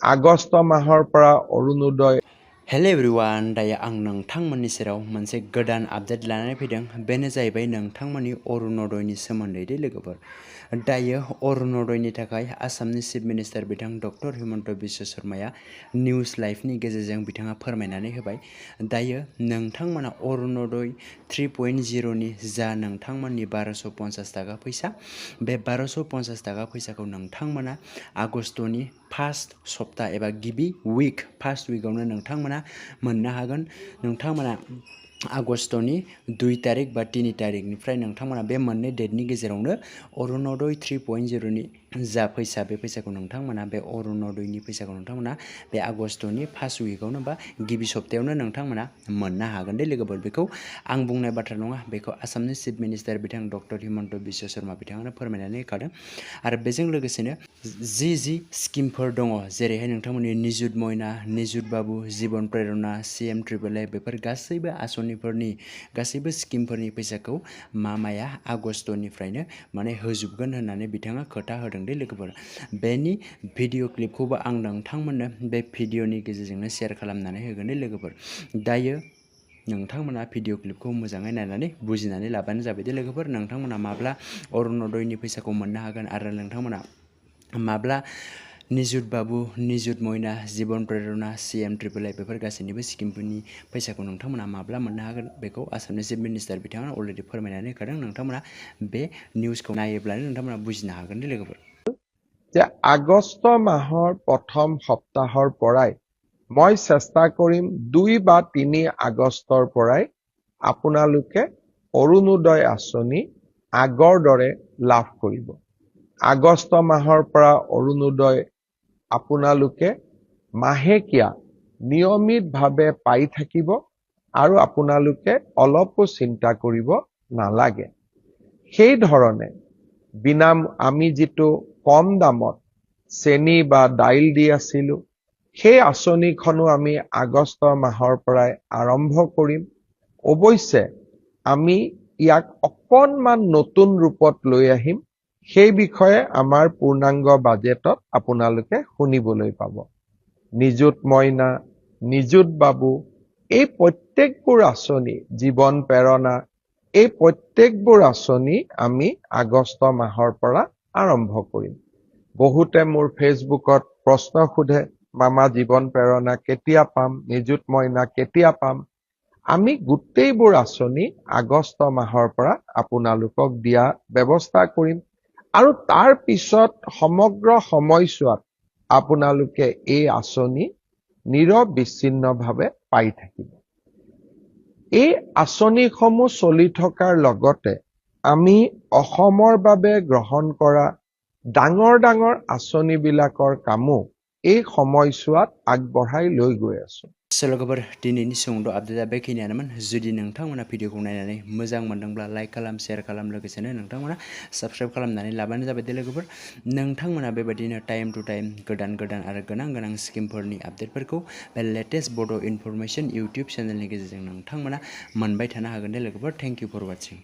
August মাহৰ পৰা অৰুণোদয় hello everyone दायो आं नोंथांमोननि सेराव मोनसे गोदान आपडेट लानानै फैदों बेनो जाहैबाय नोंथांमोननि अरुणोदयनि सोमोन्दै दे लोगोफोर दायो अरुणोदयनि थाखाय आसामनि चिफ मिनिस्टार बिथां डक्टर हिमन्त बिश्व शर्माया निउज लाइभनि गेजेरजों बिथाङा फोरमायनानै होबाय दायो नोंथांमोना अरुणोदय 3.0 नि जा नोंथांमोननि 1250 थाखा फैसा बे 1250 थाखा फैसाखौ नोंथांमोना आगस्तनि फार्स्ट सप्ता एबा गिबि उइक फार्स्ट उइकआवनो नोंथांमोना मोननो हागोन नोंथांमोना आगस्तनि 2 तारिख बा 3 तारिखनिफ्राय नोंथांमोना बे मोननै डेटनि गेजेरावनो अरुणोदय 3.0 नि जा फैसा बे फैसाखौ नोंथांमोना बे अरुणोदयनि फैसाखौ नोंथांमोना बे आगस्तनि फार्स्ट उइकआवनो बा गिबि सप्तायावनो नोंथांमोना मोननो हागोन दे लोगोफोर बेखौ आं बुंनाय बाथ्रा नङा बेखौ आसामनि चिफ मिनिस्टार बिथां डक्टर हिमन्त बिश्व शर्मा बिथाङानो फोरमायनानै होखादों आरो बेजों लोगोसेनो जि स्किमफोर दङ जेरैहाय नोंथांमोननि निजुत मयना निजुत बाबु जीवन प्रेरणा CM ट्रिपल ए बेफोर गासैबो आसनिफोरनि गासैबो स्किमफोरनि फैसाखौ मामाया आगस्तनिफ्रायनो माने होजोबगोन होननानै बिथाङा खोथा होदों दे लोगोफोर बेनि भिडिअ क्लिपखौबो आं नोंथांमोननो बे भिडिअनि गेजेरजोंनो शेयार खालामनानै होगोन दे लोगोफोर दायो नोंथांमोना भिडिअ क्लिपखौ मोजाङै नायनानै बुजिनानै लाबानो जाबाय दे लोगोफोर नोंथांमोना माब्ला अरुणोदयनि फैसाखौ मोननो हागोन आरो नोंथांमोना माब्ला निजुत बाबु निजुत मयना जीवन प्रेरणा CM ट्रिपल ए बेफोर गासैनिबो स्किमफोरनि फैसाखौ नोंथांमोना माब्ला मोननो हागोन बेखौ आसामनि चिफ मिनिस्टार बिथाङा अलरेडि फोरमायनानै होखादों नोंथांमोना बे निउजखौ नायोब्लानो नोंथांमोना बुजिनो हागोन दे लोगोफोर যে আগষ্ট মাহৰ প্ৰথম সপ্তাহৰ পৰাই মই চেষ্টা কৰিম 2 বা 3 আগষ্টৰ পৰাই আপোনালোকে অৰুণোদয় আঁচনি আগৰ দৰে লাভ কৰিব আগষ্ট মাহৰ পৰা অৰুণোদয় আপোনালোকে মাহেকীয়া নিয়মিতভাৱে পাই থাকিব আৰু আপোনালোকে অলপো চিন্তা কৰিব নালাগে সেই ধৰণে বিনাম আমি যিটো কম দামত চেনি বা দাইল দি আছিলো সেই আঁচনিখনো আমি আগষ্ট মাহৰ পৰাই আৰম্ভ কৰিম অৱশ্যে আমি ইয়াক অকণমান নতুন ৰূপত লৈ আহিম সেই বিষয়ে আমাৰ পূৰ্ণাংগ বাজেটত আপোনালোকে শুনিবলৈ পাব নিযুত মইনা নিযুত বাবু এই প্ৰত্যেকবোৰ আঁচনি জীৱন প্ৰেৰণা এই প্ৰত্যেকবোৰ আঁচনি আমি আগষ্ট মাহৰ পৰা আৰম্ভ কৰিম বহুতে মোৰ ফেচবুকত প্ৰশ্ন সোধে মামা জীৱন প্ৰেৰণা কেতিয়া পাম নিযুত মইনা কেতিয়া পাম আমি গোটেইবোৰ আঁচনি আগষ্ট মাহৰ পৰা আপোনালোকক দিয়া ব্যৱস্থা কৰিম আৰু তাৰ পিছত সমগ্ৰ সময়ছোৱাত আপোনালোকে এই আঁচনি নিৰবিচ্ছিন্নভাৱে পাই থাকিব এই আঁচনিসমূহ চলি থকাৰ লগতে আমি অসমৰ বাবে গ্ৰহণ কৰা ডাঙৰ ডাঙৰ আঁচনিবিলাকৰ কামো এই সময়ছোৱাত আগবঢ়াই লৈ গৈ আছো लोगोफोर दिनैनि सुंद' आपडेटआ बेखिनियानोमोन जुदि नोंथांमोना भिडिअखौ नायनानै मोजां मोनदोंब्ला लाइक खालाम शेयार खालाम लोगोसेनो नोंथांमोना साबस्क्राइब खालामनानै लाबानो जाबाय दे लोगोफोर नोंथांमोना बेबायदिनो टाइम टु टाइम गोदान गोदान आरो गोनां गोनां स्किमफोरनि आपडेटफोरखौ बे लेटेस्ट बड' इनफरमेशन इउटुब चेनेलनि गेजेरजों नोंथांमोना मोनबाय थानो हागोन दे लोगोफोर थेंक इउ फर वाचिं